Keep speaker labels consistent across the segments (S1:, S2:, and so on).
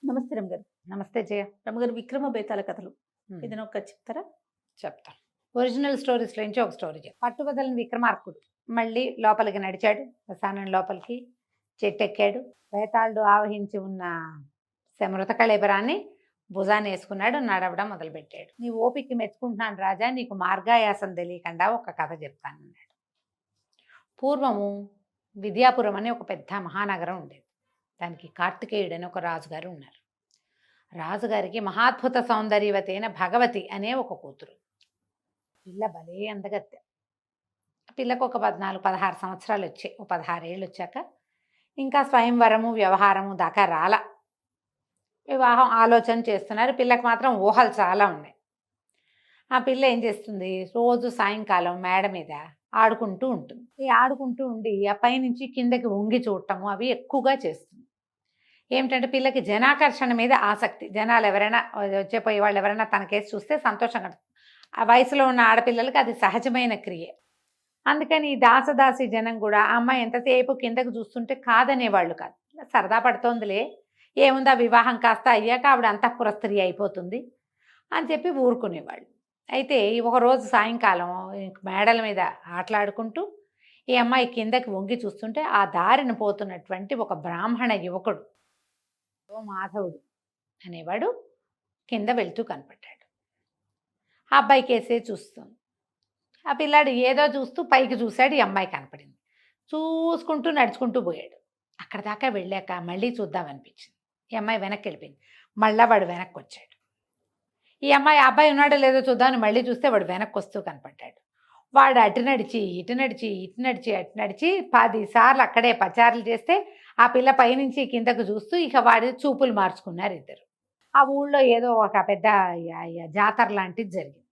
S1: నమస్తే రమగారు.
S2: నమస్తే జయ.
S1: రమగారు 'విక్రమ బేతాళ' కథలు
S2: హ్మ్.
S1: ఏదైనా ఒకటి చెప్తారా?
S2: చెప్తా. ఒరిజినల్ స్టోరీస్‌లో నుంచి ఒక స్టోరీ చెప్తా. పట్టుబదలని విక్రమార్కుడు మళ్ళీ లోపలికి నడిచాడు. శ్మశానం లోపలికి చెట్టెక్కాడు. బేతాళుడు ఆవహించి ఉన్న మృత కళేబరాన్ని భుజానేసుకున్నాడు. నడవడం మొదలుపెట్టాడు. నీ ఓపికకి మెచ్చుకుంటున్నాను రాజా, నీకు మార్గాయాసం తెలియకుండా ఒక కథ చెప్తానన్నాడు. పూర్వము విద్యాపురం అని ఒక పెద్ద మహానగరం ఉండేది. దానికి కార్తికేయుడు అని ఒక రాజుగారు ఉన్నారు. రాజుగారికి మహాద్భుత సౌందర్యవతి అయిన భగవతి అనే ఒక కూతురు. పిల్ల భలే అందగత్తె. పిల్లకు ఒక 14, 16 సంవత్సరాలు వచ్చాయి. ఓ 16 ఏళ్ళు వచ్చాక ఇంకా స్వయంవరము వ్యవహారము దాకా రాల. వివాహం ఆలోచన చేస్తున్నారు. పిల్లకు మాత్రం ఊహలు చాలా ఉన్నాయి. ఆ పిల్ల ఏం చేస్తుంది, రోజు సాయంకాలం మేడ మీద ఆడుకుంటూ ఉంటుంది. ఈ ఆడుకుంటూ ఉండి ఆ పైనుంచి కిందకి వంగి చూడటము అవి ఎక్కువగా చేస్తుంది. ఏమిటంటే పిల్లకి జనాకర్షణ మీద ఆసక్తి. జనాలు ఎవరైనా వచ్చేపోయే వాళ్ళు ఎవరైనా తన కేసు చూస్తే సంతోషంగా, ఆ వయసులో ఉన్న ఆడపిల్లలకి అది సహజమైన క్రియ. అందుకని ఈ దాసదాసి జనం కూడా ఆ అమ్మాయి ఎంతసేపు కిందకు చూస్తుంటే కాదనేవాళ్ళు కాదు. సరదా పడుతోందిలే, ఏముందా వివాహం కాస్త అయ్యాక ఆవిడ అంతఃపుర స్త్రీ అయిపోతుంది అని చెప్పి ఊరుకునేవాళ్ళు. అయితే ఒకరోజు సాయంకాలం మేడల మీద ఆటలాడుకుంటూ ఈ అమ్మాయి కిందకి వంగి చూస్తుంటే ఆ దారిన పోతున్నటువంటి ఒక బ్రాహ్మణ యువకుడు మాధవుడు అనేవాడు కింద వెళ్తూ కనపడ్డాడు. ఆ అబ్బాయి కేసే చూస్తుంది. ఆ పిల్లాడు ఏదో చూస్తూ పైకి చూశాడు. ఈ అమ్మాయి కనపడింది. చూసుకుంటూ నడుచుకుంటూ పోయాడు. అక్కడ దాకా వెళ్ళాక మళ్ళీ చూద్దామనిపించింది. ఈ అమ్మాయి వెనక్కి వెళ్ళిపోయింది. మళ్ళా వాడు వెనక్కి వచ్చాడు. ఈ అమ్మాయి అబ్బాయి ఉన్నాడో లేదో చూద్దామని మళ్ళీ చూస్తే వాడు వెనక్కి వస్తూ కనపడ్డాడు. వాడు అటు నడిచి ఇటు నడిచి ఇటు నడిచి అటు నడిచి 10 సార్లు అక్కడే పచారులు చేస్తే ఆ పిల్ల పైనుంచి కిందకు చూస్తూ ఇక వాడి చూపులు మార్చుకున్నారు ఇద్దరు. ఆ ఊళ్ళో ఏదో ఒక పెద్ద జాతర లాంటిది జరిగింది.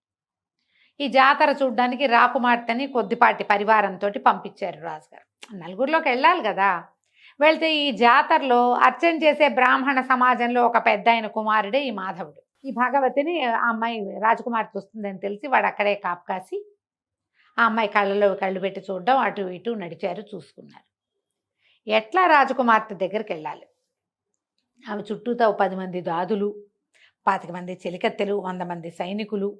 S2: ఈ జాతర చూడ్డానికి రాకుమార్తెని కొద్దిపాటి పరివారంతో పంపించారు రాజుగారు. నలుగురిలోకి వెళ్ళాలి కదా. వెళ్తే ఈ జాతరలో అర్చన చేసే బ్రాహ్మణ సమాజంలో ఒక పెద్ద ఆయన కుమారుడే ఈ మాధవుడు. ఈ భగవతిని ఆ అమ్మాయి రాజకుమార్తె వస్తుందని తెలిసి వాడు అక్కడే కాపు కాసి ఆ అమ్మాయి కళ్ళలో కళ్ళు పెట్టి చూడడం, అటు ఇటు నడిచారు, చూసుకున్నారు. ఎట్లా రాజకుమార్తె దగ్గరికి వెళ్ళాలి. ఆమె చుట్టూతో 10 మంది దాదులు, 25 మంది చెలికత్తెలు, 100 మంది సైనికులు,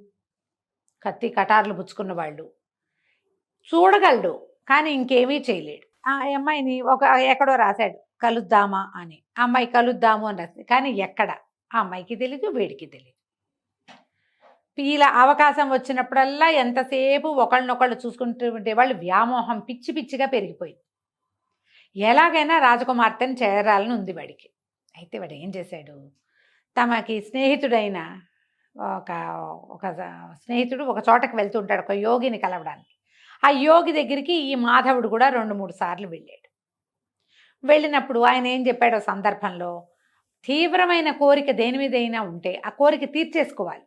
S2: కత్తి కటార్లు పుచ్చుకున్న వాళ్ళు. చూడగలడు కానీ ఇంకేమీ చేయలేడు. ఆ అమ్మాయిని ఎక్కడో రాశాడు కలుద్దామా అని. ఆ అమ్మాయి కలుద్దాము అని రాసింది. కానీ ఎక్కడ ఆ అమ్మాయికి తెలీదు, వీడికి తెలీదు. ఇలా అవకాశం వచ్చినప్పుడల్లా ఎంతసేపు ఒకళ్ళనొకళ్ళు చూసుకుంటూ ఉండేవాళ్ళు. వ్యామోహం పిచ్చి పిచ్చిగా పెరిగిపోయింది. ఎలాగైనా రాజకుమార్తెను చేరాలని ఉంది వాడికి. అయితే వాడు ఏం చేశాడు, తమకి స్నేహితుడైన ఒక ఒక స్నేహితుడు ఒక చోటకి వెళ్తూ ఉంటాడు, ఒక యోగిని కలవడానికి. ఆ యోగి దగ్గరికి ఈ మాధవుడు కూడా 2-3 సార్లు వెళ్ళాడు. వెళ్ళినప్పుడు ఆయన ఏం చెప్పాడో సందర్భంలో, తీవ్రమైన కోరిక దేని మీదైనా ఉంటే ఆ కోరిక తీర్చేసుకోవాలి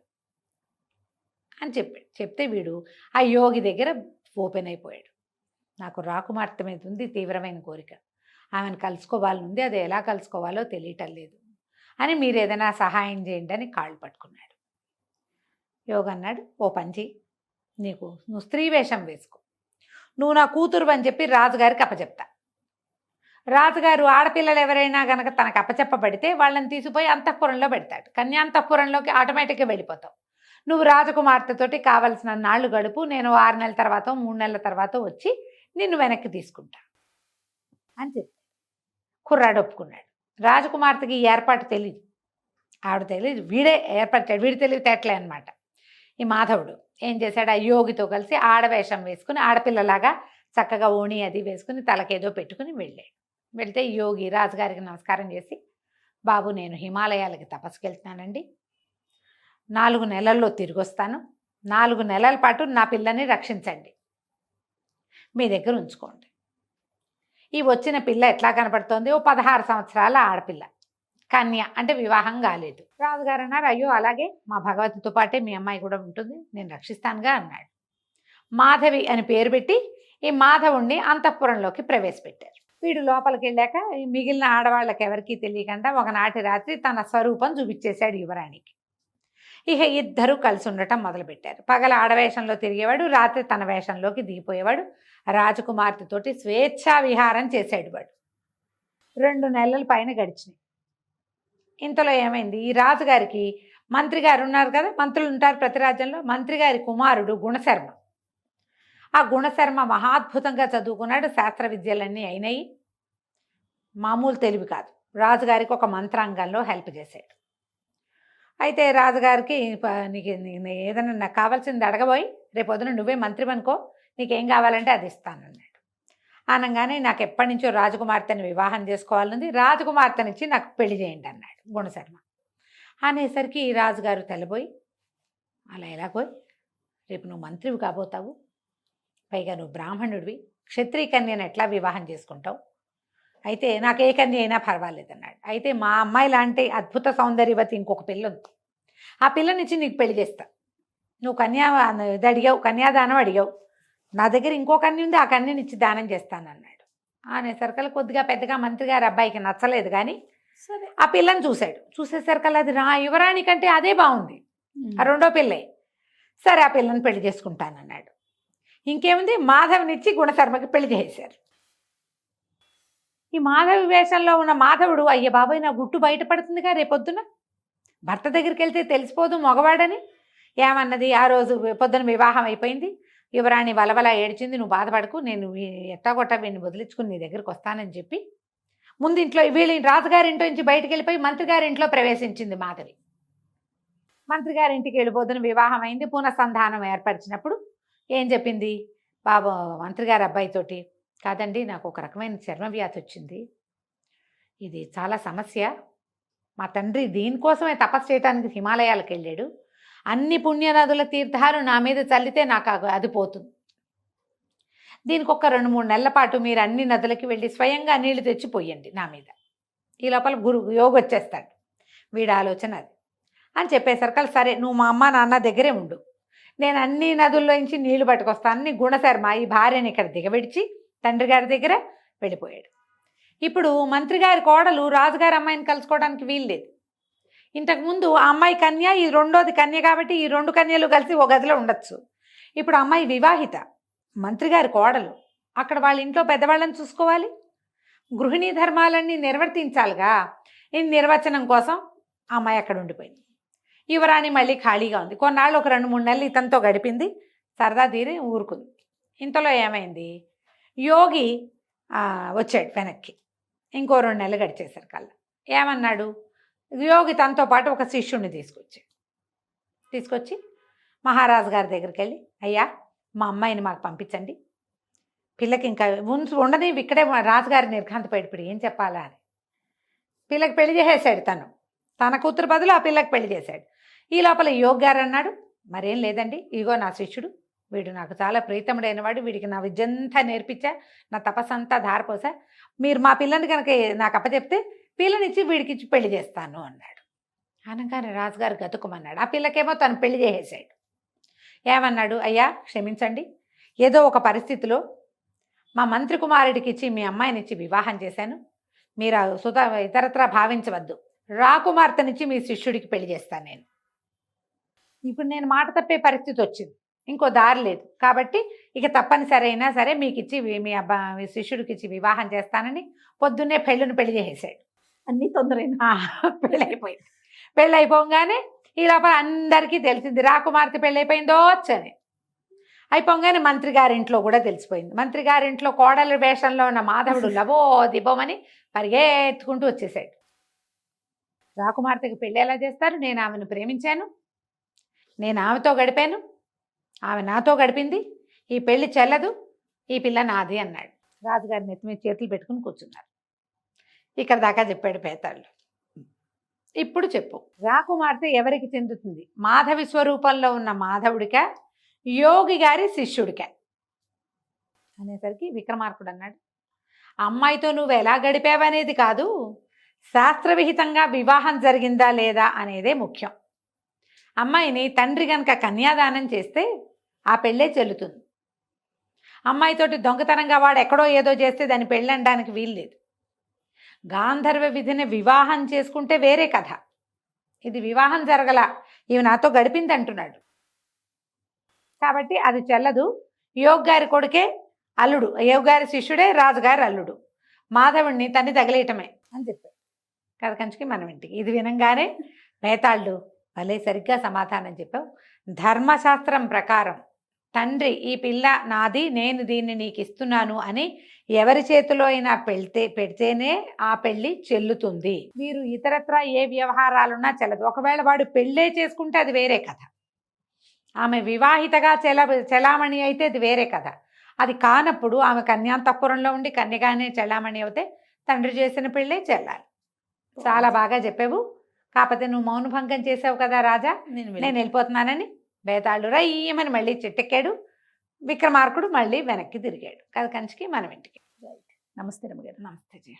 S2: అని చెప్పాడు. చెప్తే వీడు ఆ యోగి దగ్గర ఓపెన్ అయిపోయాడు. నాకు రాకుమార్తె మీద ఉంది తీవ్రమైన కోరిక, ఆమెను కలుసుకోవాలని ఉంది, అది ఎలా కలుసుకోవాలో తెలియటం లేదు అని మీరు ఏదైనా సహాయం చేయండి అని కాళ్ళు పట్టుకున్నాడు. యోగి అన్నాడు, ఓ పని చెయ్యి, నువ్వు స్త్రీ వేషం వేసుకో, నువ్వు నా కూతురు అని చెప్పి రాజుగారికి అప్పచెప్తా. రాజుగారు ఆడపిల్లలు ఎవరైనా గనక తనకు అప్పచెప్పబడితే వాళ్ళని తీసిపోయి అంతఃపురంలో పెడతాడు. కన్యాంతఃపురంలోకి ఆటోమేటిక్గా వెళ్ళిపోతావు. నువ్వు రాజకుమార్తెతోటి కావలసిన నాళ్ళు గడుపు, నేను 6 నెలల తర్వాత 3 నెలల తర్వాత వచ్చి నిన్ను వెనక్కి తీసుకుంటా అని చెప్పి కుర్రాడు ఒప్పుకున్నాడు. రాజకుమార్తెకి ఈ ఏర్పాటు తెలియదు, ఆవిడ తెలియదు, వీడే ఏర్పరిచాడు. వీడి తెలివితేటలే అనమాట. ఈ మాధవుడు ఏం చేశాడు, ఆ యోగితో కలిసి ఆడవేషం వేసుకుని ఆడపిల్లలాగా చక్కగా ఓణి అది వేసుకుని తలకేదో పెట్టుకుని వెళ్ళాడు. వెళ్తే యోగి రాజుగారికి నమస్కారం చేసి, బాబు నేను హిమాలయాలకి తపస్సుకి వెళ్తున్నానండి, 4 నెలల్లో తిరిగి వస్తాను, 4 నెలల పాటు నా పిల్లని రక్షించండి, మీ దగ్గర ఉంచుకోండి. ఈ వచ్చిన పిల్ల ఎట్లా కనపడుతోంది, ఓ 16 సంవత్సరాల ఆడపిల్ల, కన్య, అంటే వివాహం కాలేదు. రాజుగారు అన్నారు, అయ్యో అలాగే మా భగవతితో పాటే మీ అమ్మాయి కూడా ఉంటుంది, నేను రక్షిస్తానుగా అన్నాడు. మాధవి అని పేరు పెట్టి ఈ మాధవుణ్ణి అంతఃపురంలోకి ప్రవేశపెట్టారు. వీడు లోపలికి వెళ్ళాక ఈ మిగిలిన ఆడవాళ్ళకి ఎవరికీ తెలియకుండా ఒకనాటి రాత్రి తన స్వరూపం చూపించేశాడు యువరాణికి. ఇక ఇద్దరు కలిసి ఉండటం మొదలుపెట్టారు. పగల ఆడవేషంలో తిరిగేవాడు, రాత్రి తన వేషంలోకి దిగిపోయేవాడు. రాజకుమార్తెతోటి స్వేచ్ఛా విహారం చేశాడు వాడు. 2 నెలల పైన గడిచినాయి. ఇంతలో ఏమైంది, ఈ రాజుగారికి మంత్రి గారు ఉన్నారు కదా, మంత్రులు ఉంటారు ప్రతి రాజ్యంలో, మంత్రి గారి కుమారుడు గుణశర్మ. ఆ గుణశర్మ మహాద్భుతంగా చదువుకున్నాడు, శాస్త్ర విద్యలన్నీ అయినాయి, మామూలు తెలివి కాదు. రాజుగారికి ఒక మంత్రాంగంలో హెల్ప్ చేశాడు. అయితే రాజుగారికి నీకు ఏదైనా నాకు కావాల్సింది అడగబోయి, రేపొద్దున నువ్వే మంత్రి అనుకో, నీకేం కావాలంటే అది ఇస్తానన్నాడు. అనగానే నాకు ఎప్పటి నుంచో రాజకుమార్తెని వివాహం చేసుకోవాలని, రాజకుమార్తెనిచ్చి నాకు పెళ్లి చేయండి అన్నాడు గుణశర్మ. అనేసరికి రాజుగారు తెల్లబోయి, అలా ఎలాగోయ్, రేపు నువ్వు మంత్రివి కాబోతావు, పైగా నువ్వు బ్రాహ్మణుడివి, క్షత్రియ కన్యను ఎట్లా వివాహం చేసుకుంటావు, అయితే నాకు ఏ కన్య అయినా పర్వాలేదన్నాడు. అయితే మా అమ్మాయి లాంటి అద్భుత సౌందర్యవతి ఇంకొక పిల్ల ఉంది, ఆ పిల్లనిచ్చి నీకు పెళ్లి చేస్తా, నువ్వు ఇది అడిగావు, కన్యాదానం అడిగావు, నా దగ్గర ఇంకో కన్య ఉంది, ఆ కన్యనిచ్చి దానం చేస్తానన్నాడు. అనేసరికల్లా కొద్దిగా పెద్దగా మంత్రి గారి అబ్బాయికి నచ్చలేదు, కానీ సరే ఆ పిల్లని చూశాడు. చూసేసరికల్లా అది యువరాణి కంటే అదే బాగుంది, ఆ రెండో పిల్లే. సరే ఆ పిల్లని పెళ్లి చేసుకుంటానన్నాడు. ఇంకేముంది, మాధవునిచ్చి గుణశర్మకి పెళ్లి చేశారు. ఈ మాధవి వేషంలో ఉన్న మాధవుడు, అయ్య బాబాయ్ నా గుట్టు బయటపడుతుందిగా రేపొద్దున, భర్త దగ్గరికి వెళ్తే తెలిసిపోదు మగవాడని, ఏమన్నది, ఆ రోజు పొద్దున వివాహం అయిపోయింది, యువరాణి వలవల ఏడ్చింది, నువ్వు బాధపడకు, నేను ఎట్టాగొట్ట వీడిని వదిలించుకుని నీ దగ్గరికి వస్తానని చెప్పి ముందు ఇంట్లో వీళ్ళ రాజుగారింట్లో నుంచి బయటికి వెళ్ళిపోయి మంత్రి గారింట్లో ప్రవేశించింది మాధవి. మంత్రి గారింటికి వెళ్ళిపోతున్న వివాహం అయింది. పునఃసంధానం ఏర్పరిచినప్పుడు ఏం చెప్పింది, బాబు మంత్రి గారి అబ్బాయితోటి, కాదండి నాకు ఒక రకమైన చర్మవ్యాధి వచ్చింది, ఇది చాలా సమస్య, మా తండ్రి దీనికోసమే తపస్సు చేయడానికి హిమాలయాలకు వెళ్ళాడు, అన్ని పుణ్యనదుల తీర్థాలు నా మీద చల్లితే నాకు అది పోతుంది, దీనికి ఒక 2-3 నెలల పాటు మీరు అన్ని నదులకి వెళ్ళి స్వయంగా నీళ్లు తెచ్చిపోయండి నా మీద, ఈ లోపల యోగి వచ్చేస్తాడు, వీడి ఆలోచన అది అని చెప్పేసరికి, సరే నువ్వు మా అమ్మ నాన్న దగ్గరే ఉండు, నేను అన్ని నదుల్లోంచి నీళ్లు పట్టుకొస్తానని గుణశర్మ ఈ భార్యని ఇక్కడ దిగబెడిచి తండ్రి గారి దగ్గర వెళ్ళిపోయాడు. ఇప్పుడు మంత్రి గారి కోడలు రాజుగారి అమ్మాయిని కలుసుకోవడానికి వీల్లేదు. ఇంతకుముందు ఆ అమ్మాయి కన్య, ఈ రెండోది కన్య, కాబట్టి ఈ 2 కన్యలు కలిసి ఒక గదిలో ఉండొచ్చు. ఇప్పుడు అమ్మాయి వివాహిత, మంత్రి గారి కోడలు, అక్కడ వాళ్ళ ఇంట్లో పెద్దవాళ్ళని చూసుకోవాలి, గృహిణీ ధర్మాలన్నీ నిర్వర్తించాలిగా. ఈ నిర్వచనం కోసం అమ్మాయి అక్కడ ఉండిపోయింది. యువరాణి మళ్ళీ ఖాళీగా ఉంది. కొన్నాళ్ళు ఒక 2-3 నెలలు ఇతనితో గడిపింది, సరదా తీరి ఊరుకుంది. ఇంతలో ఏమైంది, యోగి వచ్చాడు వెనక్కి. ఇంకో 2 నెలలు గడిచేసరికి కల్లా ఏమన్నాడు, యోగి తనతో పాటు ఒక శిష్యుడిని తీసుకొచ్చి మహారాజు గారి దగ్గరికి వెళ్ళి, అయ్యా మా అమ్మాయిని మాకు పంపించండి, పిల్లకి ఇంకా ఉండని ఇక్కడే రాజుగారి నిర్ఘాంతపోయాడు, ఇప్పుడు ఏం చెప్పాలా అని పిల్లకి పెళ్లి చేసేసాడు. తన కూతురు బదులు ఆ పిల్లకి పెళ్లి చేశాడు. ఈ లోపల యోగి గారు అన్నాడు, మరేం లేదండి, ఇగో నా శిష్యుడు, వీడు నాకు చాలా ప్రీతముడైన వాడు, వీడికి నా విద్యంతా నేర్పించా, నా తపస్సంతా ధారపోసా, మీరు మా పిల్లని కనుక నాకు అప్పచెప్తే పిల్లనిచ్చి వీడికిచ్చి పెళ్లి చేస్తాను అన్నాడు. అనగానే రాజుగారు గతుకుమన్నాడు. ఆ పిల్లకేమో తను పెళ్లి చేసేసాడు. ఏమన్నాడు, అయ్యా క్షమించండి, ఏదో ఒక పరిస్థితిలో మా మంత్రి కుమారుడికి ఇచ్చి మీ అమ్మాయినిచ్చి వివాహం చేశాను, మీరు ఇతరత్రా భావించవద్దు, రాకుమార్తెనిచ్చి మీ శిష్యుడికి పెళ్లి చేస్తాను నేను. ఇప్పుడు నేను మాట తప్పే పరిస్థితి వచ్చింది, ఇంకో దారి లేదు, కాబట్టి ఇక తప్పనిసరి అయినా సరే మీకు ఇచ్చి మీ శిష్యుడికి ఇచ్చి వివాహం చేస్తానని పొద్దున్నే పెళ్లి చేసేసాడు.
S1: అన్ని తొందరైనా
S2: పెళ్ళైపోయింది. పెళ్ళైపోగానే ఈ లోపల అందరికీ తెలిసింది రాకుమార్తె పెళ్ళైపోయిందో వచ్చని. అయిపోగానే మంత్రి గారింట్లో కూడా తెలిసిపోయింది. మంత్రి గారింట్లో కోడలి వేషంలో ఉన్న మాధవుడు లబో దిబోమని పరిగెత్తుకుంటూ వచ్చేసాడు. రాకుమార్తెకి పెళ్ళి ఎలా చేస్తారు, నేను ఆమెను ప్రేమించాను, నేను ఆమెతో గడిపాను, ఆమె నాతో గడిపింది, ఈ పెళ్లి చెల్లదు, ఈ పిల్ల నాది అన్నాడు. రాజుగారి నెత్తి మీద చేతులు పెట్టుకుని కూర్చున్నారు. ఇక్కడ దాకా చెప్పాడు పేతాళ్ళు. ఇప్పుడు చెప్పు, రాకుమార్తె ఎవరికి చెందుతుంది, మాధవి స్వరూపంలో ఉన్న మాధవుడికా, యోగి గారి శిష్యుడికా అనేసరికి విక్రమార్కుడు అన్నాడు, అమ్మాయితో నువ్వు ఎలా గడిపావనేది కాదు, శాస్త్రవిహితంగా వివాహం జరిగిందా లేదా అనేదే ముఖ్యం. అమ్మాయిని తండ్రి కనుక కన్యాదానం చేస్తే ఆ పెళ్ళే చెల్లుతుంది. అమ్మాయితోటి దొంగతనంగా వాడు ఎక్కడో ఏదో చేస్తే దాన్ని పెళ్ళి అనడానికి వీల్లేదు. గాంధర్వ విధిని వివాహం చేసుకుంటే వేరే కథ, ఇది వివాహం జరగల, ఇవి నాతో గడిపింది అంటున్నాడు, కాబట్టి అది చెల్లదు. యోగి గారి కొడుకే అల్లుడు, యోగి గారి శిష్యుడే రాజుగారి అల్లుడు, మాధవుడిని తన్ని తగిలేయటమే అని చెప్పాడు. కథ కంచికి మనం ఇంటికి. ఇది వినంగానే బేతాళుడు భలే సరిగ్గా సమాధానం చెప్పావు. ధర్మశాస్త్రం ప్రకారం తండ్రి ఈ పిల్ల నాది, నేను దీన్ని నీకు ఇస్తున్నాను అని ఎవరి చేతిలో అయినా పెడితేనే ఆ పెళ్లి చెల్లుతుంది. మీరు ఇతరత్రా ఏ వ్యవహారాలున్నా చెల్లదు. ఒకవేళ వాడు పెళ్ళే చేసుకుంటే అది వేరే కథ. ఆమె వివాహితగా చెలామణి అయితే అది వేరే కథ. అది కానప్పుడు ఆమె కన్యాంతఃపురంలో ఉండి కన్యగానే చెలామణి అవుతే తండ్రి చేసిన పెళ్ళే చెల్లాలి. చాలా బాగా చెప్పావు. కాకపోతే నువ్వు మౌనభంగం చేసావు కదా రాజా, నేను వెళ్ళిపోతున్నానని బేతాళుడు రయ్యమని మళ్ళీ చెట్టెక్కాడు. విక్రమార్కుడు మళ్ళీ వెనక్కి తిరిగాడు. కథ కంచికి మనం ఇంటికి.
S1: నమస్తే రమ్మగారు.
S2: నమస్తే జయ.